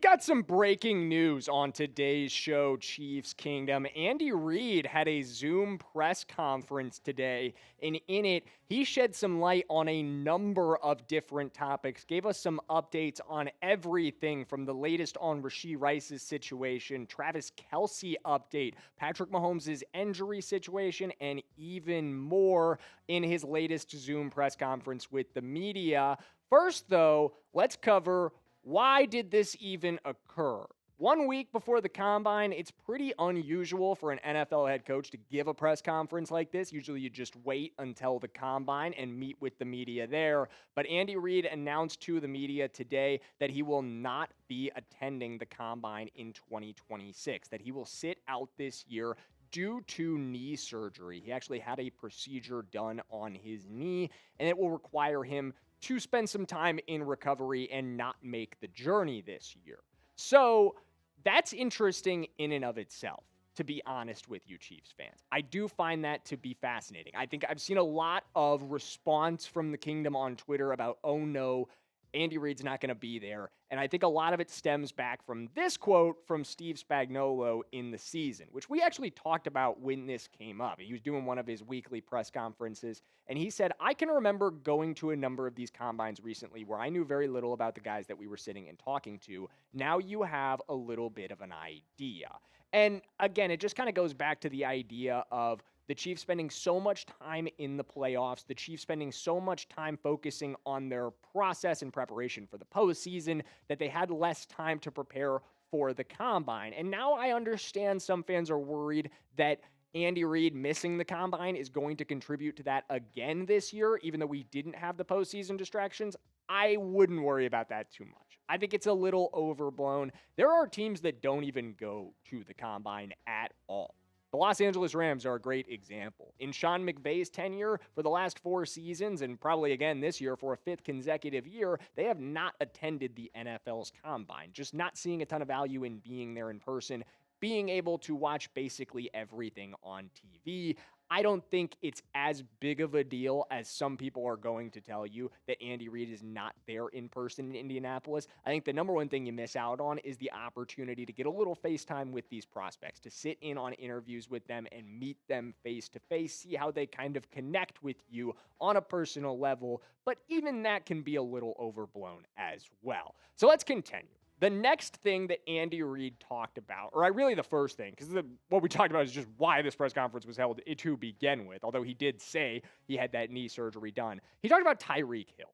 got some breaking news on today's show, Chiefs Kingdom. Andy Reid had a Zoom press conference today, and in it, he shed some light on a number of different topics, gave us some updates on everything from the latest on Rashee Rice's situation, Travis Kelce update, Patrick Mahomes' injury situation, and even more in his latest Zoom press conference with the media. First, though, let's cover why did this even occur? 1 week before the combine, it's pretty unusual for an NFL head coach to give a press conference like this. Usually you just wait until the combine and meet with the media there. But Andy Reid announced to the media today that he will not be attending the combine in 2026, that he will sit out this year due to knee surgery. He actually had a procedure done on his knee, and it will require him to spend some time in recovery and not make the journey this year. So that's interesting in and of itself, to be honest with you, Chiefs fans. I do find that to be fascinating. I think I've seen a lot of response from the kingdom on Twitter about, oh no, Andy Reid's not going to be there. And I think a lot of it stems back from this quote from Steve Spagnuolo in the season, which we actually talked about when this came up. He was doing one of his weekly press conferences, and he said, I can remember going to a number of these combines recently where I knew very little about the guys that we were sitting and talking to. Now you have a little bit of an idea. And again, it just kind of goes back to the idea of the Chiefs spending so much time in the playoffs, the Chiefs spending so much time focusing on their process and preparation for the postseason that they had less time to prepare for the combine. And now I understand some fans are worried that Andy Reid missing the combine is going to contribute to that again this year, even though we didn't have the postseason distractions. I wouldn't worry about that too much. I think it's a little overblown. There are teams that don't even go to the combine at all. The Los Angeles Rams are a great example. In Sean McVay's tenure for the last 4 seasons, and probably again this year for a 5th consecutive year, they have not attended the NFL's combine, just not seeing a ton of value in being there in person, being able to watch basically everything on TV. I don't think it's as big of a deal as some people are going to tell you that Andy Reid is not there in person in Indianapolis. I think the number one thing you miss out on is the opportunity to get a little FaceTime with these prospects, to sit in on interviews with them and meet them face to face, see how they kind of connect with you on a personal level. But even that can be a little overblown as well. So let's continue. The next thing that Andy Reid talked about, or really the first thing, because what we talked about is just why this press conference was held to begin with, although he did say he had that knee surgery done. He talked about Tyreek Hill.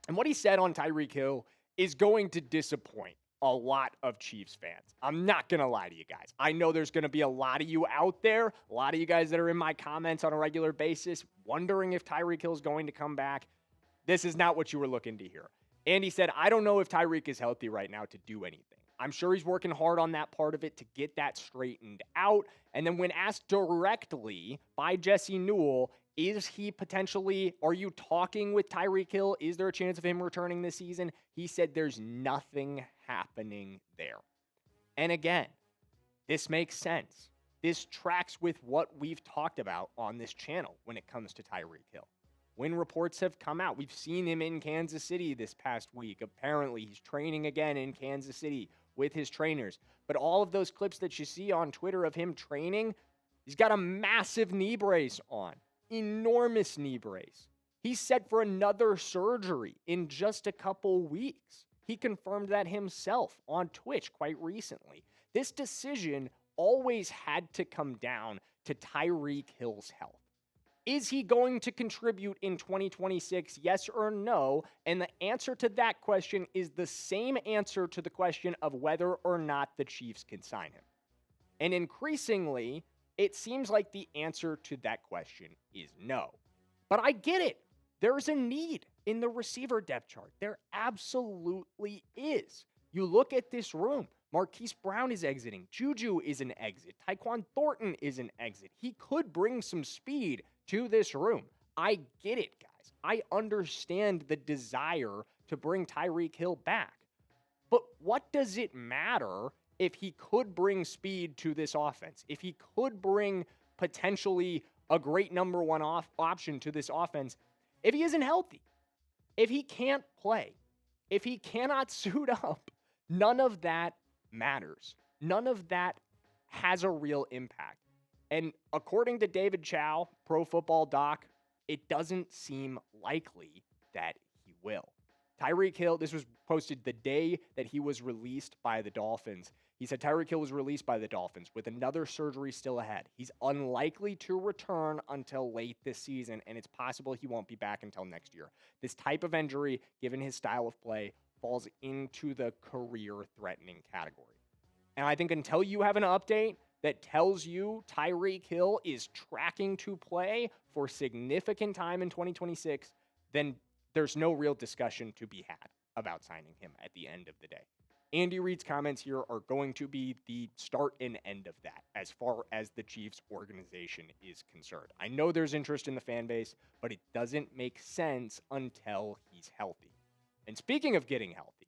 And what he said on Tyreek Hill is going to disappoint a lot of Chiefs fans. I'm not going to lie to you guys. I know there's going to be a lot of you out there, a lot of you guys that are in my comments on a regular basis, wondering if Tyreek Hill is going to come back. This is not what you were looking to hear. Andy said, I don't know if Tyreek is healthy right now to do anything. I'm sure he's working hard on that part of it to get that straightened out. And then when asked directly by Jesse Newell, is he potentially, are you talking with Tyreek Hill? Is there a chance of him returning this season? He said there's nothing happening there. And again, this makes sense. This tracks with what we've talked about on this channel when it comes to Tyreek Hill. When reports have come out, we've seen him in Kansas City this past week. Apparently, he's training again in Kansas City with his trainers. But all of those clips that you see on Twitter of him training, he's got a massive knee brace on, enormous knee brace. He's set for another surgery in just a couple weeks. He confirmed that himself on Twitch quite recently. This decision always had to come down to Tyreek Hill's health. Is he going to contribute in 2026, yes or no? And the answer to that question is the same answer to the question of whether or not the Chiefs can sign him. And increasingly, it seems like the answer to that question is no. But I get it. There's a need in the receiver depth chart. There absolutely is. You look at this room. Marquise Brown is exiting. Juju is an exit. Tyquan Thornton is an exit. He could bring some speed to this room. I get it, guys. I understand the desire to bring Tyreek Hill back. But what does it matter if he could bring speed to this offense? If he could bring potentially a great number one option to this offense, if he isn't healthy, if he can't play, if he cannot suit up None of that matters. None of that has a real impact. And according to David Chow, Pro Football Doc, it doesn't seem likely that he will. Tyreek Hill, this was posted the day that he was released by the Dolphins. He said Tyreek Hill was released by the Dolphins with another surgery still ahead. He's unlikely to return until late this season, and it's possible he won't be back until next year. This type of injury, given his style of play, falls into the career-threatening category. And I think until you have an update that tells you Tyreek Hill is tracking to play for significant time in 2026, then there's no real discussion to be had about signing him at the end of the day. Andy Reid's comments here are going to be the start and end of that as far as the Chiefs organization is concerned. I know there's interest in the fan base, but it doesn't make sense until he's healthy. And speaking of getting healthy,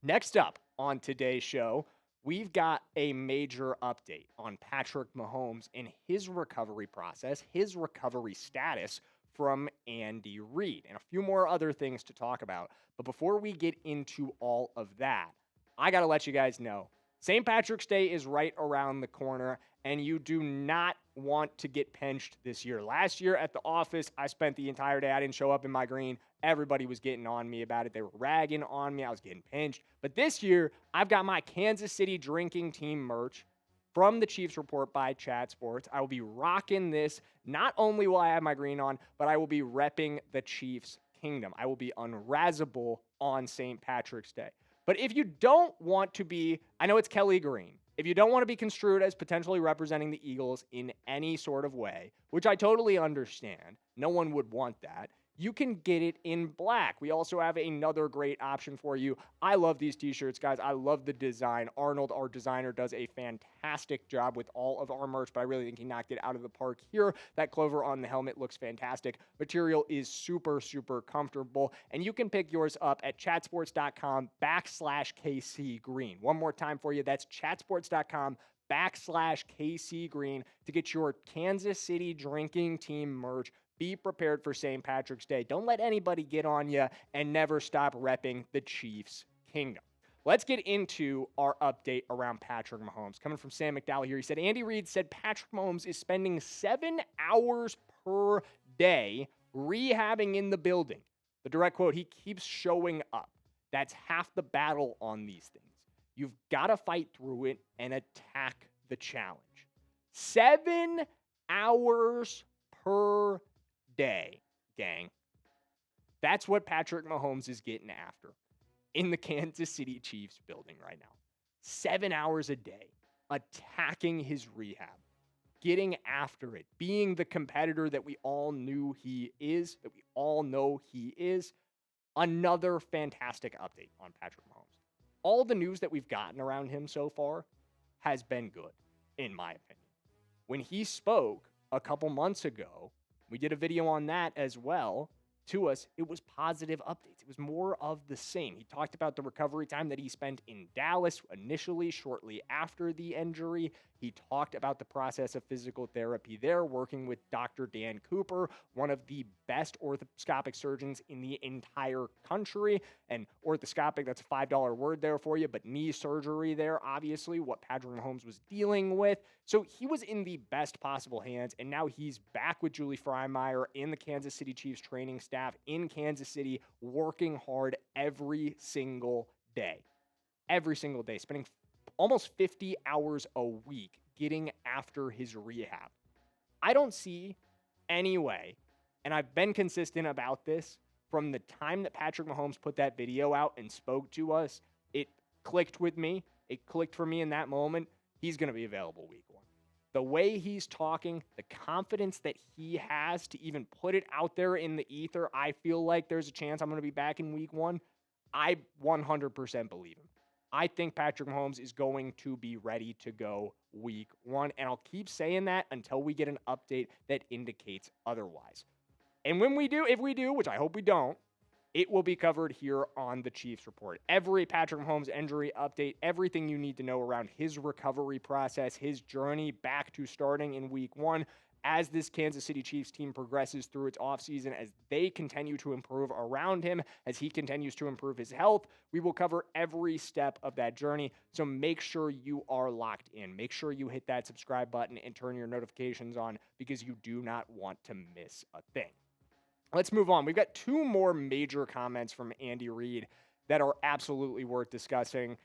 next up on today's show, we've got a major update on Patrick Mahomes and his recovery process, his recovery status from Andy Reid, and a few more other things to talk about. But before we get into all of that, I got to let you guys know, St. Patrick's Day is right around the corner, and you do not want to get pinched this year. Last year at the office, I spent the entire day. I didn't show up in my green. Everybody was getting on me about it. They were ragging on me. I was getting pinched. But this year, I've got my Kansas City drinking team merch from the Chiefs Report by Chat Sports. I will be rocking this. Not only will I have my green on, but I will be repping the Chiefs Kingdom. I will be unrazzable on St. Patrick's Day. But if you don't want to be, I know it's Kelly Green. If you don't want to be construed as potentially representing the Eagles in any sort of way, which I totally understand, no one would want that, you can get it in black. We also have another great option for you. I love these t-shirts, guys. I love the design. Arnold, our designer, does a fantastic job with all of our merch, but I really think he knocked it out of the park here. That clover on the helmet looks fantastic. Material is super, super comfortable, and you can pick yours up at chatsports.com/KC Green. One more time for you. That's chatsports.com/KC Green to get your Kansas City drinking team merch. Be prepared for St. Patrick's Day. Don't let anybody get on you, and never stop repping the Chiefs Kingdom. Let's get into our update around Patrick Mahomes. Coming from Sam McDowell here, he said, Andy Reid said Patrick Mahomes is spending 7 hours per day rehabbing in the building. The direct quote, he keeps showing up. That's half the battle on these things. You've got to fight through it and attack the challenge. 7 hours per day, gang. That's what Patrick Mahomes is getting after in the Kansas City Chiefs building right now. 7 hours a day, attacking his rehab, getting after it, being the competitor that we all knew he is, that we all know he is. Another fantastic update on Patrick Mahomes. All the news that we've gotten around him so far has been good, in my opinion. When he spoke a couple months ago, we did a video on that as well. To us, it was positive updates. It was more of the same. He talked about the recovery time that he spent in Dallas initially, shortly after the injury. He talked about the process of physical therapy there, working with Dr. Dan Cooper, one of the best orthoscopic surgeons in the entire country. And orthoscopic, that's a $5 word there for you, but knee surgery there, obviously, what Patrick Mahomes was dealing with. So he was in the best possible hands, and now he's back with Julie Freimeyer in the Kansas City Chiefs training staff in Kansas City, working hard every single day. Every single day, spending almost 50 hours a week getting after his rehab. I don't see any way, and I've been consistent about this, from the time that Patrick Mahomes put that video out and spoke to us, it clicked with me. It clicked for me in that moment. He's going to be available week one. The way he's talking, the confidence that he has to even put it out there in the ether, I feel like there's a chance I'm going to be back in week one. I 100% believe him. I think Patrick Mahomes is going to be ready to go week one, and I'll keep saying that until we get an update that indicates otherwise. And when we do, if we do, which I hope we don't, it will be covered here on the Chiefs Report. Every Patrick Mahomes injury update, everything you need to know around his recovery process, his journey back to starting in week one, as this Kansas City Chiefs team progresses through its offseason, as they continue to improve around him, as he continues to improve his health. We will cover every step of that journey, so make sure you are locked in. Make sure you hit that subscribe button and turn your notifications on because you do not want to miss a thing. Let's move on. We've got two more major comments from Andy Reid that are absolutely worth discussing.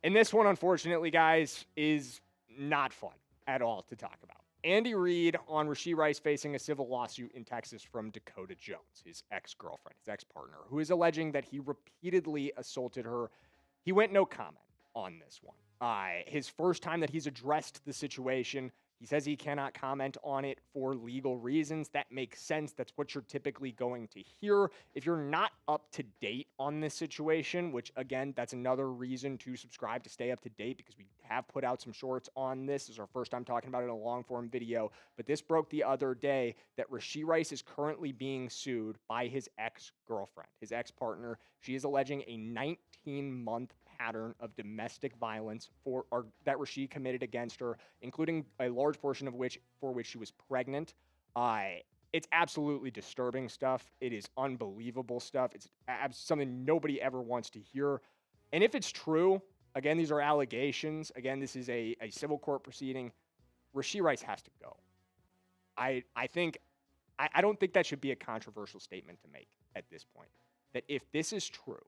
And this one, unfortunately, guys, is not fun at all to talk about. Andy Reid on Rashee Rice facing a civil lawsuit in Texas from Dakota Jones, his ex-girlfriend, his ex-partner, who is alleging that he repeatedly assaulted her. He went no comment on this one. His first time that he's addressed the situation, he says he cannot comment on it for legal reasons. That makes sense. That's what you're typically going to hear. If you're not up to date on this situation, which again, that's another reason to subscribe to stay up to date because we have put out some shorts on this. This is our first time talking about it in a long form video, but this broke the other day that Rashee Rice is currently being sued by his ex-girlfriend, his ex-partner. She is alleging a 19-month pattern of domestic violence that Rashee committed against her, including a large portion of which she was pregnant. It's absolutely disturbing stuff. It is unbelievable stuff. It's something nobody ever wants to hear. And if it's true, again, these are allegations. Again, this is a civil court proceeding. Rashee Rice has to go. I don't think that should be a controversial statement to make at this point. That if this is true,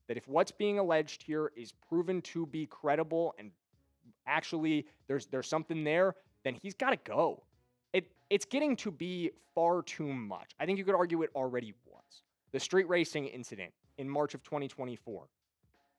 that if what's being alleged here is proven to be credible and actually there's something there, then he's got to go. It's getting to be far too much. I think you could argue it already was. The street racing incident in March of 2024,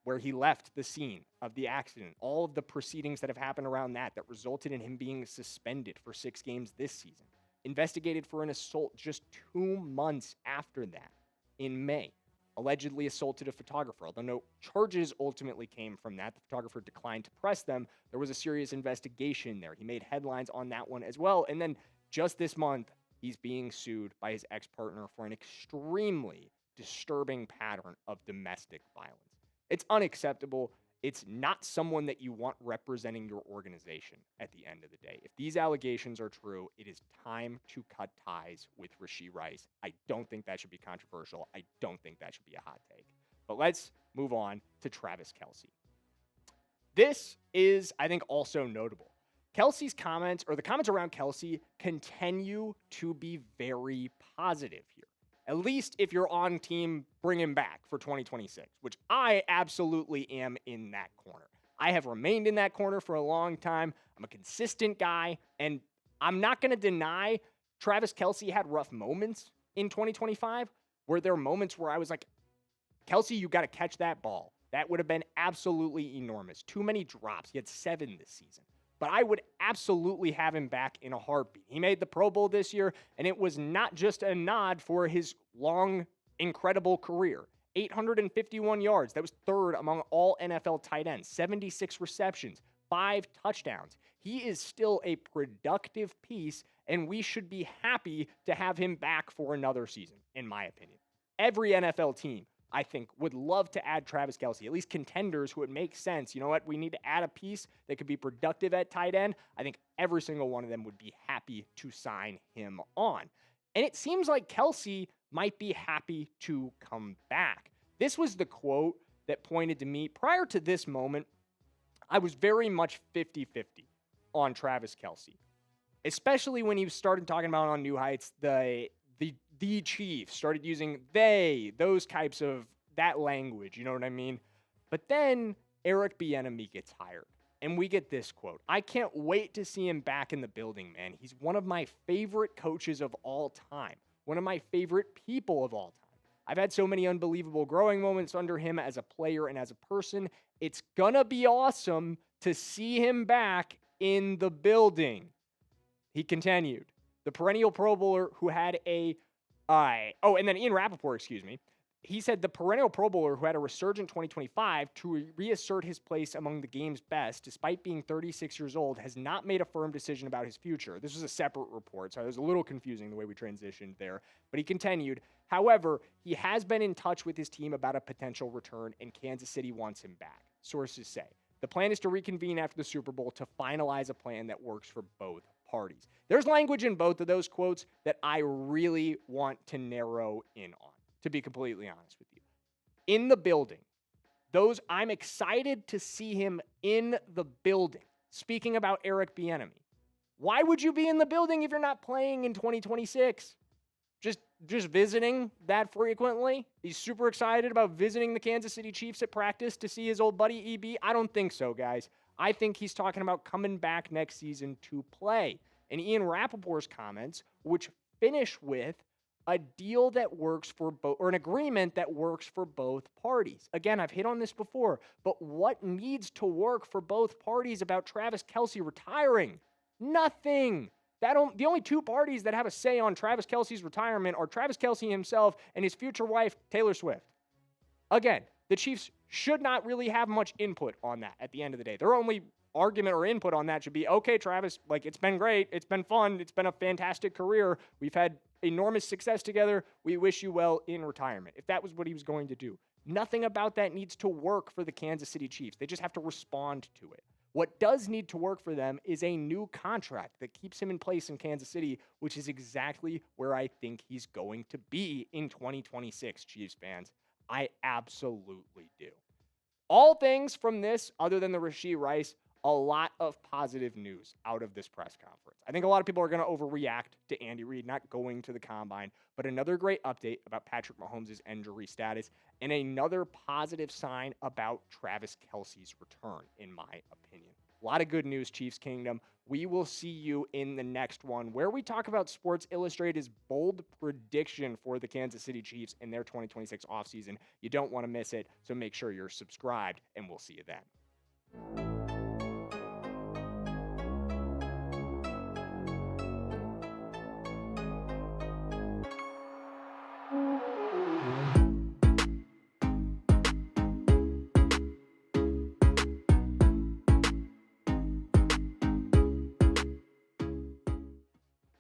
where he left the scene of the accident, all of the proceedings that have happened around that resulted in him being suspended for 6 games this season, investigated for an assault just 2 months after that in May. Allegedly assaulted a photographer. Although no charges ultimately came from that, the photographer declined to press them. There was a serious investigation there. He made headlines on that one as well. And then just this month, he's being sued by his ex-partner for an extremely disturbing pattern of domestic violence. It's unacceptable. It's not someone that you want representing your organization at the end of the day. If these allegations are true, it is time to cut ties with Rashee Rice. I don't think that should be controversial. I don't think that should be a hot take. But let's move on to Travis Kelce. This is, I think, also notable. Kelce's comments, or the comments around Kelce, continue to be very positive here. At least if you're on team, bring him back for 2026, which I absolutely am in that corner. I have remained in that corner for a long time. I'm a consistent guy, and I'm not going to deny Travis Kelce had rough moments in 2025. Were there moments where I was like, Kelce, you got to catch that ball. That would have been absolutely enormous. Too many drops. He had 7 this season. But I would absolutely have him back in a heartbeat. He made the Pro Bowl this year, and it was not just a nod for his long, incredible career. 851 yards. That was 3rd among all NFL tight ends. 76 receptions, 5 touchdowns. He is still a productive piece, and we should be happy to have him back for another season, in my opinion. Every NFL team, I think, would love to add Travis Kelce, at least contenders who would make sense. You know what? We need to add a piece that could be productive at tight end. I think every single one of them would be happy to sign him on. And it seems like Kelce might be happy to come back. This was the quote that pointed to me. Prior to this moment, I was very much 50-50 on Travis Kelce, especially when he started talking about on New Heights, the Chiefs started using those types of that language, you know what I mean? But then Eric Bieniemy gets hired, and we get this quote. I can't wait to see him back in the building, man. He's one of my favorite coaches of all time, one of my favorite people of all time. I've had so many unbelievable growing moments under him as a player and as a person. It's gonna be awesome to see him back in the building. He continued. The perennial Pro Bowler who had and then Ian Rappaport, he said the perennial Pro Bowler who had a resurgent 2025 to reassert his place among the game's best, despite being 36 years old, has not made a firm decision about his future. This was a separate report, so it was a little confusing the way we transitioned there. But he continued, however, he has been in touch with his team about a potential return, and Kansas City wants him back. Sources say the plan is to reconvene after the Super Bowl to finalize a plan that works for both parties. There's language in both of those quotes that I really want to narrow in on, to be completely honest with you. In the building, I'm excited to see him in the building. Speaking about Eric Bieniemy, why would you be in the building if you're not playing in 2026? Just visiting that frequently? He's super excited about visiting the Kansas City Chiefs at practice to see his old buddy EB? I don't think so, guys. I think he's talking about coming back next season to play. And Ian Rappaport's comments, which finish with a deal that works for both, or an agreement that works for both parties. Again, I've hit on this before, but what needs to work for both parties about Travis Kelce retiring? Nothing. The only two parties that have a say on Travis Kelce's retirement are Travis Kelce himself and his future wife, Taylor Swift. Again, the Chiefs should not really have much input on that at the end of the day. Their only argument or input on that should be, okay, Travis, it's been great. It's been fun. It's been a fantastic career. We've had enormous success together. We wish you well in retirement. If that was what he was going to do. Nothing about that needs to work for the Kansas City Chiefs. They just have to respond to it. What does need to work for them is a new contract that keeps him in place in Kansas City, which is exactly where I think he's going to be in 2026, Chiefs fans. I absolutely do. All things from this, other than the Rashee Rice, a lot of positive news out of this press conference. I think a lot of people are going to overreact to Andy Reid not going to the combine, but another great update about Patrick Mahomes' injury status and another positive sign about Travis Kelce's return, in my opinion. A lot of good news, Chiefs Kingdom. We will see you in the next one where we talk about Sports Illustrated's bold prediction for the Kansas City Chiefs in their 2026 offseason. You don't want to miss it, so make sure you're subscribed, and we'll see you then.